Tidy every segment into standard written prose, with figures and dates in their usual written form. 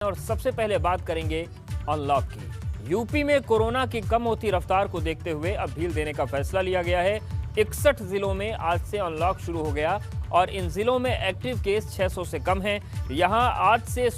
और सबसे पहले बात करेंगे अनलॉक की। यूपी में कोरोना की कम होती रफ्तार को देखते हुए अब ढील देने का फैसला लिया गया है। 61 जिलों में आज से अनलॉक शुरू हो गया और इन जिलों में एक्टिव केस 600 से कम हैं। यहां आज से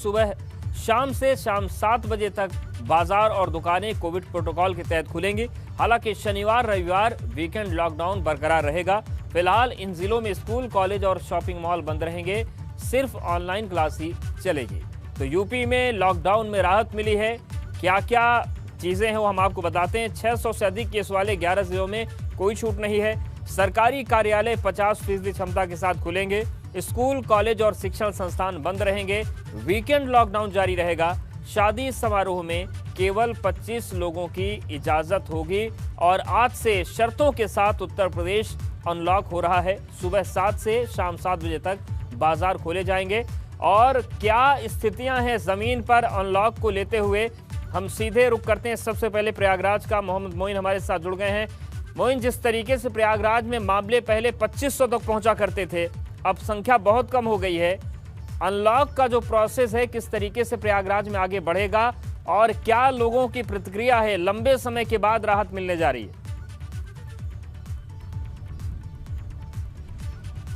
शाम 7 बजे तक बाजार और दुकानें कोविड प्रोटोकॉल के तहत खुलेंगी। हालांकि शनिवार रविवार वीकेंड लॉकडाउन बरकरार रहेगा। फिलहाल इन जिलों में स्कूल, कॉलेज और शॉपिंग मॉल बंद रहेंगे, सिर्फ ऑनलाइन क्लास ही चलेगी। तो यूपी में लॉकडाउन में राहत मिली है। क्या क्या चीजें हैं वो हम आपको बताते हैं। 600 से अधिक केस वाले 11 जिलों में कोई छूट नहीं है। सरकारी कार्यालय 50% क्षमता के साथ खुलेंगे। स्कूल, कॉलेज और शिक्षण संस्थान बंद रहेंगे। वीकेंड लॉकडाउन जारी रहेगा। शादी समारोह में केवल 25 लोगों की इजाजत होगी और आज से शर्तों के साथ उत्तर प्रदेश अनलॉक हो रहा है। सुबह 7 से शाम 7 बजे तक बाजार खोले जाएंगे। और क्या स्थितियां हैं जमीन पर अनलॉक को लेते हुए, हम सीधे रुख करते हैं सबसे पहले प्रयागराज का। मोहम्मद मोइन हमारे साथ जुड़ गए हैं। मोइन, जिस तरीके से प्रयागराज में मामले पहले 2500 तक पहुंचा करते थे, अब संख्या बहुत कम हो गई है। अनलॉक का जो प्रोसेस है किस तरीके से प्रयागराज में आगे बढ़ेगा और क्या लोगों की प्रतिक्रिया है? लंबे समय के बाद राहत मिलने जा रही है।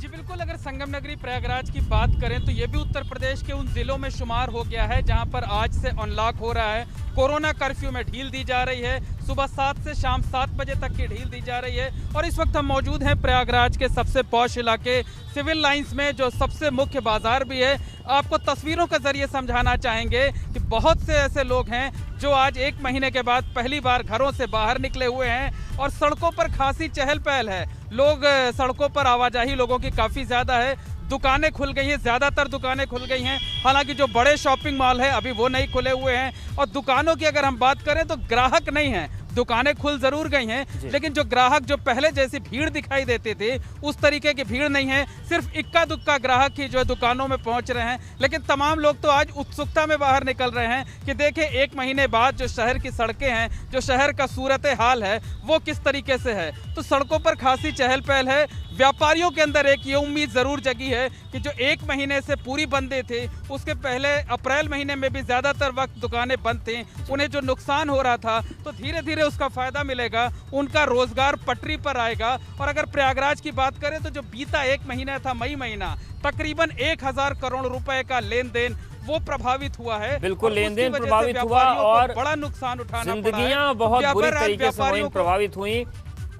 बिल्कुल, अगर संगम नगरी प्रयागराज की बात करें तो ये भी उत्तर प्रदेश के उन जिलों में शुमार हो गया है जहां पर आज से अनलॉक हो रहा है। कोरोना कर्फ्यू में ढील दी जा रही है। सुबह 7 से शाम 7 बजे तक की ढील दी जा रही है। और इस वक्त हम मौजूद हैं प्रयागराज के सबसे पॉश इलाके सिविल लाइंस में, जो सबसे मुख्य बाजार भी है। आपको तस्वीरों के जरिए समझाना चाहेंगे कि बहुत से ऐसे लोग हैं जो आज 1 महीने के बाद पहली बार घरों से बाहर निकले हुए हैं और सड़कों पर खासी चहल पहल है। लोग सड़कों पर आवाजाही लोगों की काफ़ी ज़्यादा है। दुकानें खुल गई हैं, ज़्यादातर दुकानें खुल गई हैं। हालांकि जो बड़े शॉपिंग मॉल है अभी वो नहीं खुले हुए हैं। और दुकानों की अगर हम बात करें तो ग्राहक नहीं हैं। दुकानें खुल जरूर गई हैं, लेकिन जो ग्राहक जो पहले जैसी भीड़ दिखाई देते थे उस तरीके की भीड़ नहीं है। सिर्फ इक्का दुक्का ग्राहक ही जो है दुकानों में पहुंच रहे हैं। लेकिन तमाम लोग तो आज उत्सुकता में बाहर निकल रहे हैं कि देखें 1 महीने बाद जो शहर की सड़कें हैं, जो शहर का सूरत हाल है वो किस तरीके से है। तो सड़कों पर खासी चहल पहल है। व्यापारियों के अंदर एक ये उम्मीद जरूर जगी है कि जो 1 महीने से पूरी बंदे थे, उसके पहले अप्रैल महीने में भी ज्यादातर वक्त दुकानें बंद थी, उन्हें जो नुकसान हो रहा था तो धीरे धीरे उसका फायदा मिलेगा, उनका रोजगार पटरी पर आएगा। और अगर प्रयागराज की बात करें तो जो बीता 1 महीना था, मई महीना, तकरीबन 1000 करोड़ रुपए का लेन देन वो प्रभावित हुआ है। बिल्कुल, लेन देन प्रभावित हुआ और बड़ा नुकसान उठाना पड़ा। जिंदगियां बहुत बुरी तरीके से प्रभावित हुई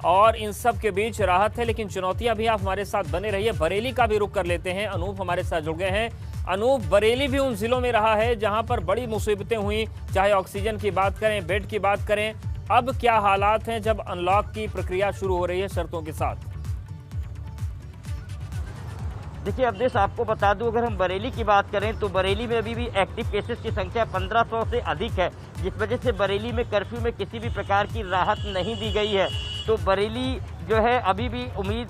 और इन सब के बीच राहत है, लेकिन चुनौतियां भी। आप हमारे साथ बने रहिए। बरेली का भी रुख कर लेते हैं। अनूप हमारे साथ जुड़ गए हैं। अनूप, बरेली भी उन जिलों में रहा है जहां पर बड़ी मुसीबतें हुई, चाहे ऑक्सीजन की बात करें, बेड की बात करें। अब क्या हालात हैं जब अनलॉक की प्रक्रिया शुरू हो रही है शर्तों के साथ? देखिए अवधेश, आपको बता दूं, अगर हम बरेली की बात करें तो बरेली में अभी भी एक्टिव केसेस की संख्या 1500 से अधिक है, जिस वजह से बरेली में कर्फ्यू में किसी भी प्रकार की राहत नहीं दी गई है। तो बरेली जो है अभी भी उम्मीद,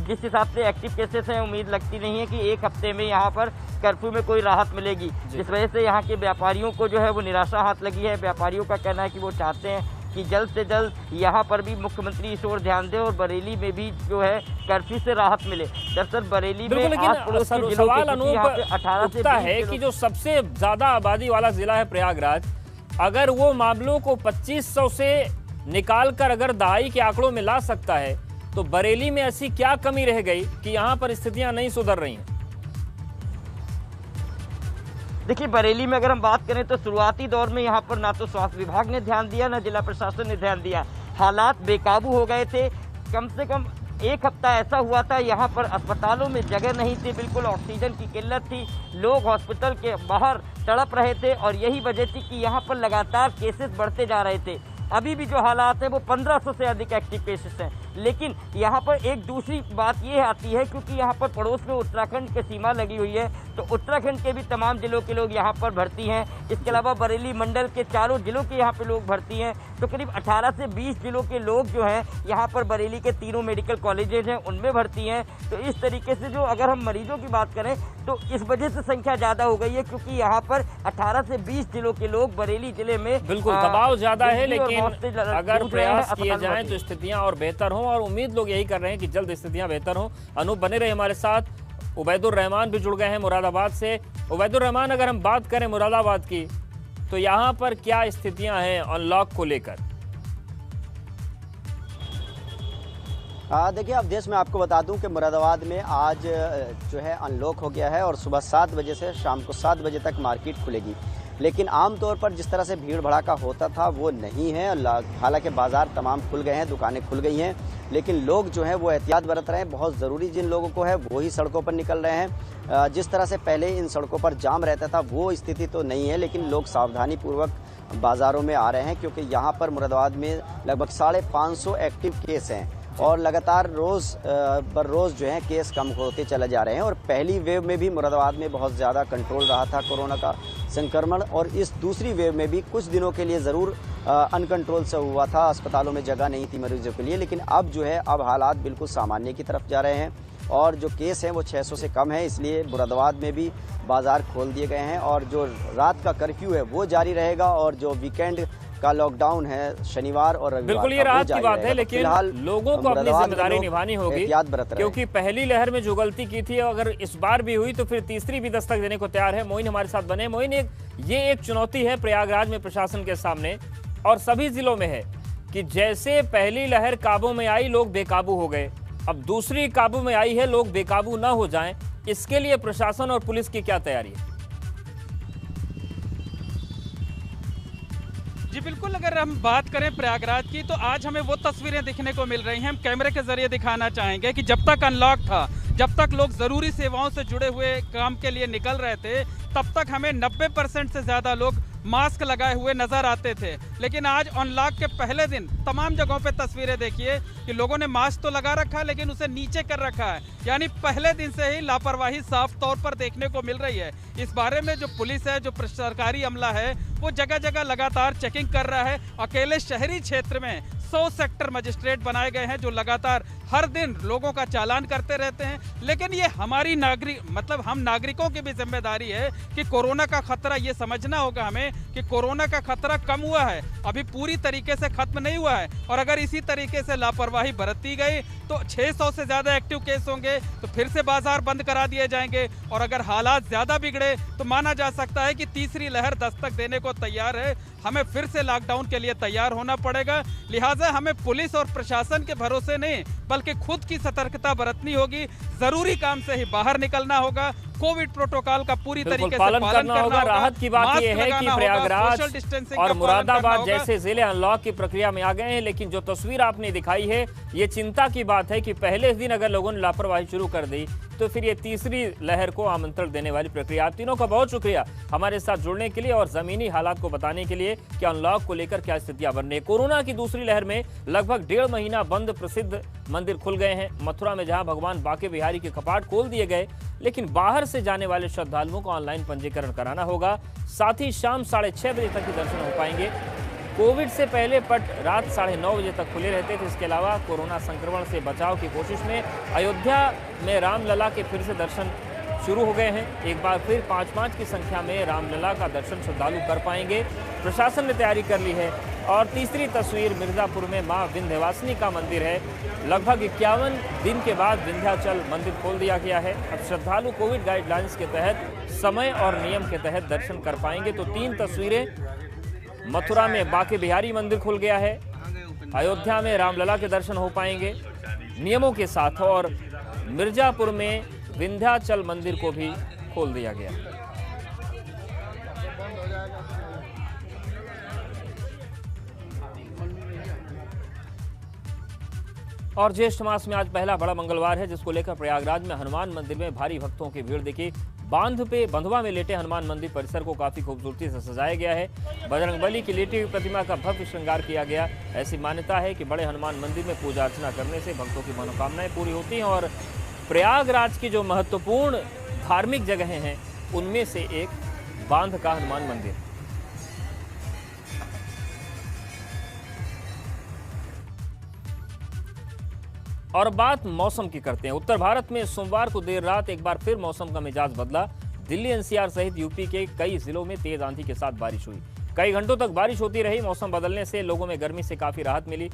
जिस हिसाब से एक्टिव केसेस हैं, उम्मीद लगती नहीं है कि 1 हफ्ते में यहाँ पर कर्फ्यू में कोई राहत मिलेगी। जिस वजह से यहाँ के व्यापारियों को जो है वो निराशा हाथ लगी है। व्यापारियों का कहना है कि वो चाहते हैं कि जल्द से जल्द यहाँ पर भी मुख्यमंत्री इस ओर ध्यान दे और बरेली में भी जो है कर्फ्यू से राहत मिले। दरअसल बरेली में सवाल अनूप 18 से है कि जो सबसे ज्यादा आबादी वाला जिला है प्रयागराज, अगर वो मामलों को 2500 से निकालकर अगर दहाई के आंकड़ों में ला सकता है, तो बरेली में ऐसी क्या कमी रह गई कि यहाँ पर स्थितियां नहीं सुधर रही हैं? देखिए बरेली में अगर हम बात करें तो शुरुआती दौर में यहाँ पर ना तो स्वास्थ्य विभाग ने ध्यान दिया, ना जिला प्रशासन ने ध्यान दिया। हालात बेकाबू हो गए थे। कम से कम 1 हफ्ता ऐसा हुआ था यहाँ पर अस्पतालों में जगह नहीं थी, बिल्कुल ऑक्सीजन की किल्लत थी। लोग हॉस्पिटल के बाहर तड़प रहे थे और यही वजह थी कि यहाँ पर लगातार केसेस बढ़ते जा रहे थे। अभी भी जो हालात है वो 1500 से अधिक एक्टिव केसेस हैं। लेकिन यहाँ पर एक दूसरी बात ये आती है, क्योंकि यहाँ पर पड़ोस में उत्तराखंड की सीमा लगी हुई है, तो उत्तराखंड के भी तमाम जिलों के लोग यहाँ पर भर्ती हैं। इसके अलावा बरेली मंडल के चारों जिलों के यहाँ पे लोग भर्ती हैं। तो करीब 18 से 20 जिलों के लोग जो हैं यहाँ पर बरेली के 3 मेडिकल कॉलेजेज हैं उनमें भर्ती हैं। तो इस तरीके से जो अगर हम मरीजों की बात करें तो इस वजह से संख्या ज़्यादा हो गई है, क्योंकि यहाँ पर 18 से 20 जिलों के लोग बरेली जिले में बिल्कुल दबाव ज़्यादा है, लेकिन अगर प्रयास किए जाएं तो स्थितियां और बेहतर हों और उम्मीद लोग यही कर रहे हैं कि जल्द स्थितियां बेहतर हों। अनूप बने रहे हमारे साथ। उबैदुर रहमान भी जुड़ गए हैं मुरादाबाद से। उबैदुर रहमान, अगर हम बात करें मुरादाबाद की, तो यहाँ पर क्या स्थितियां हैं अनलॉक को लेकर? देखिए, अब देश में आपको बता दूं कि मुरादाबाद में आज जो है अनलॉक हो गया है और सुबह 7 बजे से शाम को 7 बजे तक मार्केट खुलेगी। लेकिन आमतौर पर जिस तरह से भीड़ भड़ाका होता था वो नहीं है। हालांकि बाज़ार तमाम खुल गए हैं, दुकानें खुल गई हैं, लेकिन लोग जो हैं वो एहतियात बरत रहे हैं। बहुत ज़रूरी जिन लोगों को है वो ही सड़कों पर निकल रहे हैं। जिस तरह से पहले इन सड़कों पर जाम रहता था वो स्थिति तो नहीं है, लेकिन लोग सावधानीपूर्वक बाज़ारों में आ रहे हैं, क्योंकि यहाँ पर मुरादाबाद में लगभग 550 एक्टिव केस हैं और लगातार रोज़ बर रोज़ जो है केस कम होते चले जा रहे हैं। और पहली वेव में भी मुरादाबाद में बहुत ज़्यादा कंट्रोल रहा था कोरोना का संक्रमण, और इस दूसरी वेव में भी कुछ दिनों के लिए ज़रूर अनकंट्रोल से हुआ था, अस्पतालों में जगह नहीं थी मरीजों के लिए। लेकिन अब जो है अब हालात बिल्कुल सामान्य की तरफ जा रहे हैं और जो केस हैं वो 600 से कम है, इसलिए मुरादाबाद में भी बाज़ार खोल दिए गए हैं और जो रात का कर्फ्यू है वो जारी रहेगा और जो वीकेंड का लॉकडाउन है शनिवार और रविवार, बिल्कुल ये राहत की बात है, लेकिन लोगों को अपनी जिम्मेदारी निभानी होगी, क्योंकि पहली लहर में जो गलती की थी अगर इस बार भी हुई तो फिर तीसरी भी दस्तक देने को तैयार है। मोइन हमारे साथ बने। मोइन, ये एक चुनौती है प्रयागराज में प्रशासन के सामने और सभी जिलों में है कि जैसे पहली लहर काबू में आई लोग बेकाबू हो गए, अब दूसरी काबू में आई है, लोग बेकाबू ना हो जाएं, इसके लिए प्रशासन और पुलिस की क्या तैयारी है? जी बिल्कुल, अगर हम बात करें प्रयागराज की तो आज हमें वो तस्वीरें दिखने को मिल रही हैं। हम कैमरे के जरिए दिखाना चाहेंगे कि जब तक अनलॉक था, जब तक लोग ज़रूरी सेवाओं से जुड़े हुए काम के लिए निकल रहे थे, तब तक हमें 90% से ज़्यादा लोग मास्क लगाए हुए नजर आते थे। लेकिन आज अनलॉक के पहले दिन तमाम जगहों पे तस्वीरें देखिए कि लोगों ने मास्क तो लगा रखा है लेकिन उसे नीचे कर रखा है, यानी पहले दिन से ही लापरवाही साफ तौर पर देखने को मिल रही है। इस बारे में जो पुलिस है, जो सरकारी अमला है, वो जगह जगह लगातार चेकिंग कर रहा है। अकेले शहरी क्षेत्र में 100 सेक्टर मजिस्ट्रेट बनाए गए हैं जो लगातार हर दिन लोगों का चालान करते रहते हैं। लेकिन ये हमारी हम नागरिकों की भी जिम्मेदारी है कि कोरोना का खतरा, ये समझना होगा हमें कि कोरोना का खतरा कम हुआ है, अभी पूरी तरीके से खत्म नहीं हुआ है। और अगर इसी तरीके से लापरवाही बरती गई तो 600 से ज्यादा एक्टिव केस होंगे, तो फिर से बाजार बंद करा दिए जाएंगे। और अगर हालात ज्यादा बिगड़े तो माना जा सकता है कि तीसरी लहर दस्तक देने को तैयार है। हमें फिर से लॉकडाउन के लिए तैयार होना पड़ेगा। लिहाजा हमें पुलिस और प्रशासन के भरोसे नहीं बल्कि खुद की सतर्कता बरतनी होगी। जरूरी काम से ही बाहर निकलना होगा। कोविड प्रोटोकॉल का पूरी तरीके से पालन करना होगा। राहत की बात यह है कि प्रयागराज और मुरादाबाद जैसे जिले अनलॉक की प्रक्रिया में आ गए हैं, लेकिन जो तस्वीर आपने दिखाई है ये चिंता की बात है कि पहले दिन अगर लोगों ने लापरवाही शुरू कर दी तो फिर ये तीसरी लहर को आमंत्रण देने वाली प्रक्रिया। आप तीनों का बहुत शुक्रिया हमारे साथ जुड़ने के लिए और जमीनी हालात को बताने के लिए कि अनलॉक को लेकर क्या स्थितियां बन रही है। कोरोना की दूसरी लहर में लगभग 1.5 महीना बंद प्रसिद्ध मंदिर खुल गए हैं। मथुरा में जहां भगवान बांके बिहारी के कपाट खोल दिए गए, लेकिन बाहर से जाने वाले श्रद्धालुओं को ऑनलाइन पंजीकरण कराना होगा। साथ ही शाम 6:30 बजे तक ही दर्शन हो पाएंगे। कोविड से पहले पट रात 9:30 बजे तक खुले रहते थे। इसके अलावा कोरोना संक्रमण से बचाव की कोशिश में अयोध्या में रामलला के फिर से दर्शन शुरू हो गए हैं। एक बार फिर 5-5 की संख्या में रामलला का दर्शन श्रद्धालु कर पाएंगे। प्रशासन ने तैयारी कर ली है। और तीसरी तस्वीर मिर्जापुर में मां विंध्यवासिनी का मंदिर है। लगभग 51 दिन के बाद विंध्याचल मंदिर खोल दिया गया है। अब श्रद्धालु कोविड गाइडलाइंस के तहत समय और नियम के तहत दर्शन कर पाएंगे। तो 3 तस्वीरें, मथुरा में बांके बिहारी मंदिर खुल गया है, अयोध्या में रामलला के दर्शन हो पाएंगे नियमों के साथ, और मिर्जापुर में विंध्याचल मंदिर को भी खोल दिया गया। और ज्येष्ठ मास में आज पहला बड़ा मंगलवार है, जिसको लेकर प्रयागराज में हनुमान मंदिर में भारी भक्तों की भीड़ दिखी। बंधवा में लेटे हनुमान मंदिर परिसर को काफी खूबसूरती से सजाया गया है। बजरंगबली की लेटी हुई प्रतिमा का भव्य श्रृंगार किया गया। ऐसी मान्यता है कि बड़े हनुमान मंदिर में पूजा अर्चना करने से भक्तों की मनोकामनाएं पूरी होती हैं। और प्रयागराज की जो महत्वपूर्ण धार्मिक जगहें हैं उनमें से एक बांध का हनुमान मंदिर। और बात मौसम की करते हैं। उत्तर भारत में सोमवार को देर रात एक बार फिर मौसम का मिजाज बदला। दिल्ली एनसीआर सहित यूपी के कई जिलों में तेज आंधी के साथ बारिश हुई। कई घंटों तक बारिश होती रही। मौसम बदलने से लोगों में गर्मी से काफी राहत मिली।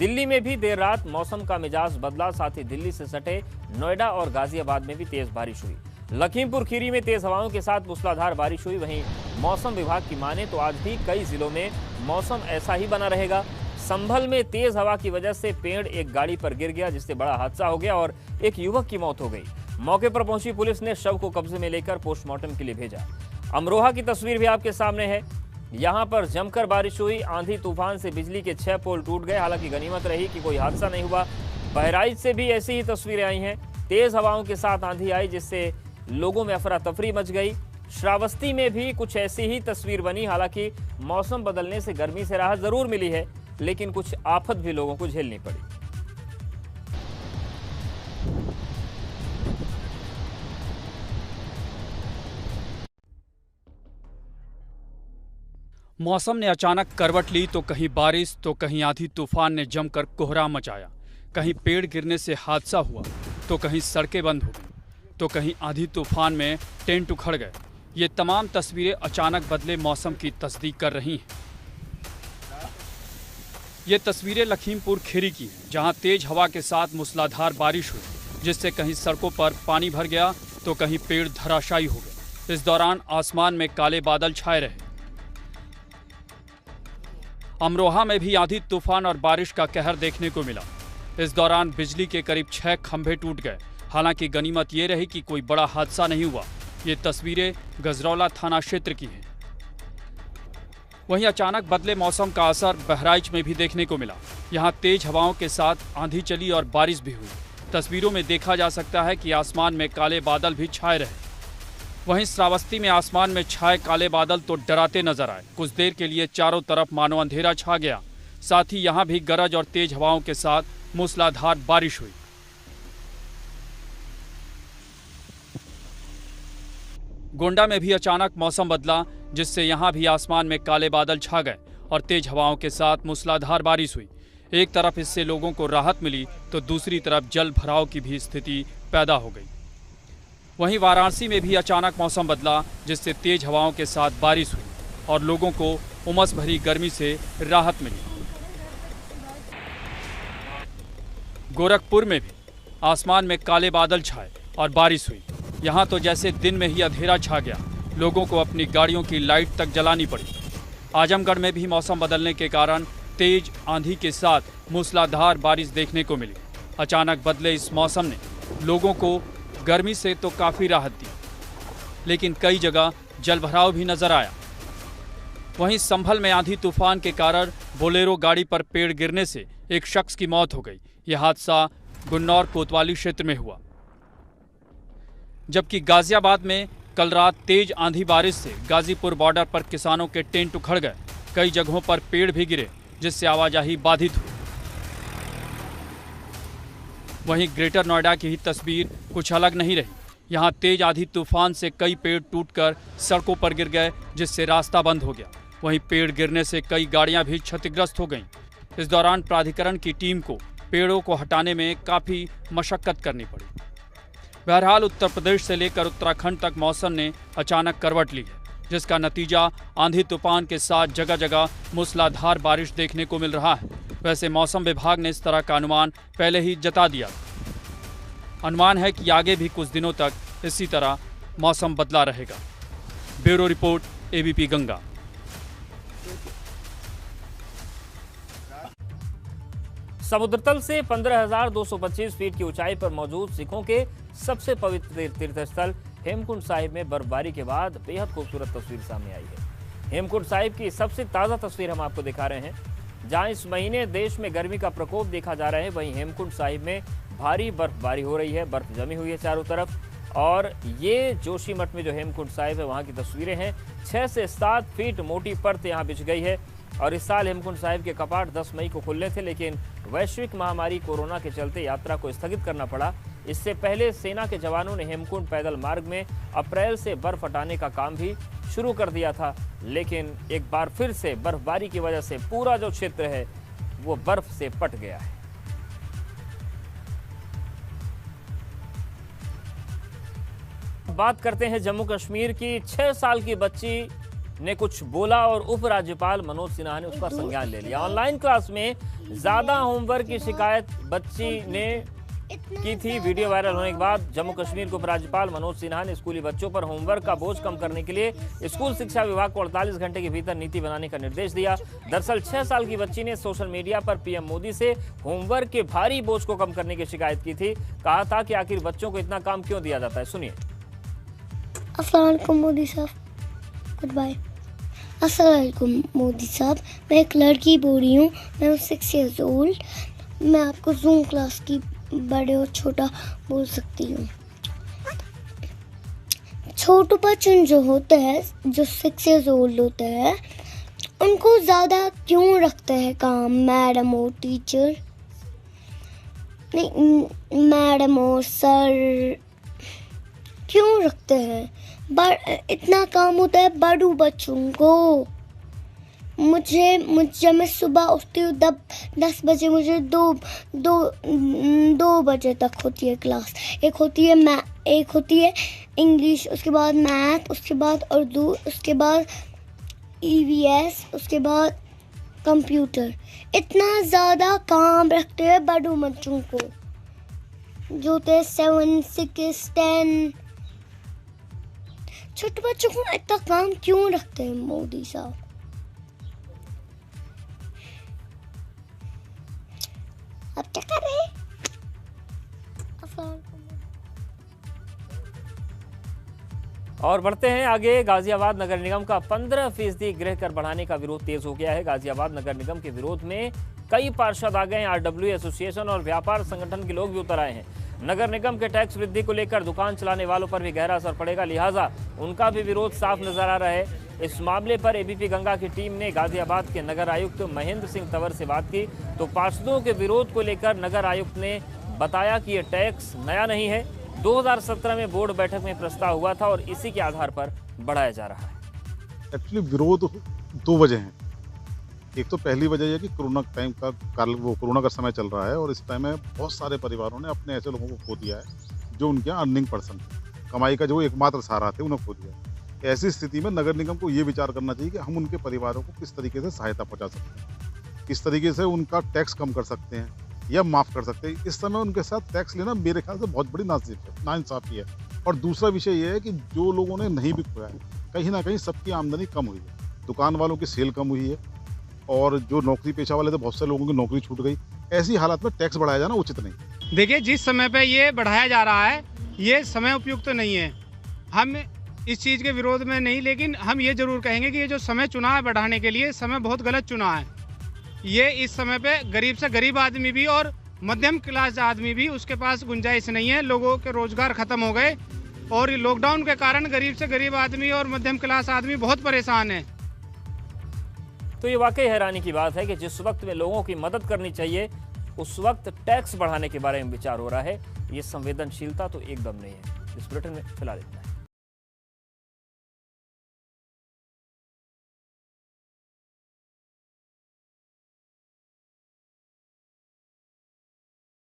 दिल्ली में भी देर रात मौसम का मिजाज बदला, साथ ही दिल्ली से सटे नोएडा और गाजियाबाद में भी तेज बारिश हुई। लखीमपुर खीरी में तेज हवाओं के साथ मूसलाधार बारिश हुई। वहीं मौसम विभाग की माने तो आज भी कई जिलों में मौसम ऐसा ही बना रहेगा। संभल में तेज हवा की वजह से पेड़ एक गाड़ी पर गिर गया, जिससे बड़ा हादसा हो गया और एक युवक की मौत हो गई। मौके पर पहुंची पुलिस ने शव को कब्जे में लेकर पोस्टमार्टम के लिए भेजा। अमरोहा की तस्वीर भी आपके सामने है। यहां पर जमकर बारिश हुई, आंधी तूफान से बिजली के 6 पोल टूट गए। हालांकि गनीमत रही कि कोई हादसा नहीं हुआ। बहराइच से भी ऐसी ही तस्वीरें आई हैं। तेज हवाओं के साथ आंधी आई, जिससे लोगों में अफरा तफरी मच गई। श्रावस्ती में भी कुछ ऐसी ही तस्वीर बनी। हालांकि मौसम बदलने से गर्मी से राहत जरूर मिली है, लेकिन कुछ आफत भी लोगों को झेलनी पड़ी। मौसम ने अचानक करवट ली तो कहीं बारिश तो कहीं आंधी तूफान ने जमकर कोहराम मचाया। कहीं पेड़ गिरने से हादसा हुआ तो कहीं सड़कें बंद हो गई तो कहीं आंधी तूफान में टेंट उखड़ गए। ये तमाम तस्वीरें अचानक बदले मौसम की तस्दीक कर रही हैं। ये तस्वीरें लखीमपुर खीरी की हैं, जहां तेज हवा के साथ मूसलाधार बारिश हुई, जिससे कहीं सड़कों पर पानी भर गया तो कहीं पेड़ धराशायी हो गए। इस दौरान आसमान में काले बादल छाए रहे। अमरोहा में भी आंधी तूफान और बारिश का कहर देखने को मिला। इस दौरान बिजली के करीब 6 खंभे टूट गए। हालांकि गनीमत ये रही कि कोई बड़ा हादसा नहीं हुआ। ये तस्वीरें गजरौला थाना क्षेत्र की हैं। वहीं अचानक बदले मौसम का असर बहराइच में भी देखने को मिला। यहां तेज हवाओं के साथ आंधी चली और बारिश भी हुई। तस्वीरों में देखा जा सकता है कि आसमान में काले बादल भी छाए रहे। वहीं श्रावस्ती में आसमान में छाए काले बादल तो डराते नजर आए। कुछ देर के लिए चारों तरफ मानो अंधेरा छा गया। साथ ही यहां भी गरज और तेज हवाओं के साथ मूसलाधार बारिश हुई। गोंडा में भी अचानक मौसम बदला, जिससे यहां भी आसमान में काले बादल छा गए और तेज हवाओं के साथ मूसलाधार बारिश हुई। एक तरफ इससे लोगों को राहत मिली तो दूसरी तरफ जल भराव की भी स्थिति पैदा हो गई। वहीं वाराणसी में भी अचानक मौसम बदला, जिससे तेज हवाओं के साथ बारिश हुई और लोगों को उमस भरी गर्मी से राहत मिली। गोरखपुर में भी आसमान में काले बादल छाए और बारिश हुई। यहाँ तो जैसे दिन में ही अंधेरा छा गया, लोगों को अपनी गाड़ियों की लाइट तक जलानी पड़ी। आजमगढ़ में भी मौसम बदलने के कारण तेज आंधी के साथ मूसलाधार बारिश देखने को मिली। अचानक बदले इस मौसम ने लोगों को गर्मी से तो काफ़ी राहत दी, लेकिन कई जगह जलभराव भी नजर आया। वहीं संभल में आंधी तूफान के कारण बोलेरो गाड़ी पर पेड़ गिरने से एक शख्स की मौत हो गई। यह हादसा गुन्नौर कोतवाली क्षेत्र में हुआ। जबकि गाजियाबाद में कल रात तेज आंधी बारिश से गाजीपुर बॉर्डर पर किसानों के टेंट उखड़ गए। कई जगहों पर पेड़ भी गिरे, जिससे आवाजाही बाधित हुई। वहीं ग्रेटर नोएडा की ही तस्वीर कुछ अलग नहीं रही। यहां तेज आंधी तूफान से कई पेड़ टूटकर सड़कों पर गिर गए, जिससे रास्ता बंद हो गया। वहीं पेड़ गिरने से कई गाड़ियां भी क्षतिग्रस्त हो गईं। इस दौरान प्राधिकरण की टीम को पेड़ों को हटाने में काफ़ी मशक्कत करनी पड़ी। बहरहाल उत्तर प्रदेश से लेकर उत्तराखंड तक मौसम ने अचानक करवट ली है, जिसका नतीजा आंधी तूफान के साथ जगह जगह मूसलाधार बारिश देखने को मिल रहा है। वैसे मौसम विभाग ने इस तरह का अनुमान पहले ही जता दिया। अनुमान है कि आगे भी कुछ दिनों तक इसी तरह मौसम बदला रहेगा। Bureau report, ABP Ganga. समुद्रतल से 15,225 फीट की ऊंचाई पर मौजूद सिखों के सबसे पवित्र तीर्थस्थल हेमकुंड साहिब में बर्फबारी के बाद बेहद खूबसूरत तस्वीर सामने आई है। हेमकुंड साहिब की सबसे ताज़ा तस्वीर हम आपको दिखा रहे हैं, जहां इस महीने देश में गर्मी का प्रकोप देखा जा रहा है। वहीं हेमकुंड साहिब में भारी बर्फबारी हो रही है, बर्फ जमी हुई है चारों तरफ। और ये जोशीमठ में जो हेमकुंड साहिब है वहाँ की तस्वीरें हैं। 6 से 7 फीट मोटी परत यहाँ बिछ गई है। और इस साल हेमकुंड साहिब के कपाट 10 मई को खुलने थे, लेकिन वैश्विक महामारी कोरोना के चलते यात्रा को स्थगित करना पड़ा। इससे पहले सेना के जवानों ने हेमकुंड पैदल मार्ग में अप्रैल से बर्फ हटाने का काम भी शुरू कर दिया था, लेकिन एक बार फिर से बर्फबारी की वजह से पूरा जो क्षेत्र है वो बर्फ से पट गया है। बात करते हैं जम्मू कश्मीर की। 6 साल की बच्ची ने कुछ बोला और उपराज्यपाल मनोज सिन्हा ने उसका संज्ञान ले लिया। ऑनलाइन क्लास में ज्यादा होमवर्क की शिकायत बच्ची ने की थी। वीडियो वायरल होने के बाद जम्मू कश्मीर के उपराज्यपाल मनोज सिन्हा ने स्कूली बच्चों पर होमवर्क का बोझ कम करने के लिए स्कूल शिक्षा विभाग को 48 घंटे के भीतर नीति बनाने का निर्देश दिया। दरअसल 6 साल की बच्ची ने सोशल मीडिया पर पीएम मोदी से होमवर्क के भारी बोझ को कम करने की शिकायत की थी। कहा था कि आखिर बच्चों को इतना काम क्यों दिया जाता है, सुनिए। अस्सलाम वालेकुम मोदी साहब, गुड बाय। अस्सलाम वालेकुम मोदी साहब, मैं एक लड़की बोल रही हूँ, मैं 6 years old। मैं आपको जूम क्लास की बड़े और छोटा बोल सकती हूँ। छोटे बच्चे जो होते हैं, जो 6 years old होते हैं, उनको ज़्यादा क्यों रखते हैं काम मैडम और टीचर, नहीं मैडम और सर क्यों रखते हैं? इतना काम होता है बड़ों बच्चों को। जब मैं सुबह उठती हूँ 10 बजे, मुझे दो बजे तक होती है क्लास। एक होती है इंग्लिश, उसके बाद मैथ, उसके बाद उर्दू, उसके बाद EVS, उसके बाद कंप्यूटर। इतना ज़्यादा काम रखते हैं बड़ों बच्चों को, जो थे 7, 6, 10। छोटे बच्चों को इतना काम क्यों रखते हैं मोदी साहब? अब क्या कर रहे हैं? और बढ़ते हैं आगे। गाजियाबाद नगर निगम का 15% गृह कर बढ़ाने का विरोध तेज हो गया है। गाजियाबाद नगर निगम के विरोध में कई पार्षद आ गए हैं। RW एसोसिएशन और व्यापार संगठन के लोग भी उतर आए हैं। नगर निगम के टैक्स वृद्धि को लेकर दुकान चलाने वालों पर भी गहरा असर पड़ेगा, लिहाजा उनका भी विरोध साफ नजर आ रहा है। इस मामले पर ABP गंगा की टीम ने गाजियाबाद के नगर आयुक्त महेंद्र सिंह तंवर से बात की, तो पार्षदों के विरोध को लेकर नगर आयुक्त ने बताया कि ये टैक्स नया नहीं है, 2017 में बोर्ड बैठक में प्रस्ताव हुआ था और इसी के आधार पर बढ़ाया जा रहा है। एक्चुअली विरोध 2 वजह हैं। एक तो पहली वजह यह कि कोरोना टाइम का कोरोना का समय चल रहा है और इस टाइम में बहुत सारे परिवारों ने अपने ऐसे लोगों को खो दिया है जो उनके यहाँ अर्निंग पर्सन थे, कमाई का जो एकमात्र सहारा थे, उन्हें खो दिया है। ऐसी स्थिति में नगर निगम को ये विचार करना चाहिए कि हम उनके परिवारों को किस तरीके से सहायता पहुँचा सकते हैं, किस तरीके से उनका टैक्स कम कर सकते हैं या माफ़ कर सकते हैं। इस समय उनके साथ टैक्स लेना मेरे ख्याल से बहुत बड़ी नाइंसाफ़ी है। और दूसरा विषय ये है कि जो लोगों ने नहीं भी खोया है, कहीं ना कहीं सबकी आमदनी कम हुई है, दुकान वालों की सेल कम हुई है और जो नौकरी पेशा वाले थे बहुत सारे लोगों की नौकरी छूट गई। ऐसी हालत में टैक्स बढ़ाया जाना उचित नहीं। देखिए, जिस समय पे ये बढ़ाया जा रहा है ये समय उपयुक्त तो नहीं है। हम इस चीज़ के विरोध में नहीं, लेकिन हम ये जरूर कहेंगे कि ये जो समय चुना है बढ़ाने के लिए, समय बहुत गलत चुना है। ये इस समय पे गरीब से गरीब आदमी भी और मध्यम क्लास आदमी भी, उसके पास गुंजाइश नहीं है। लोगों के रोजगार खत्म हो गए और ये लॉकडाउन के कारण गरीब से गरीब आदमी और मध्यम क्लास आदमी बहुत परेशान है। तो ये वाकई हैरानी की बात है कि जिस वक्त में लोगों की मदद करनी चाहिए उस वक्त टैक्स बढ़ाने के बारे में विचार हो रहा है। ये संवेदनशीलता तो एकदम नहीं है। इस बुलेटिन में फिलहाल इतना है।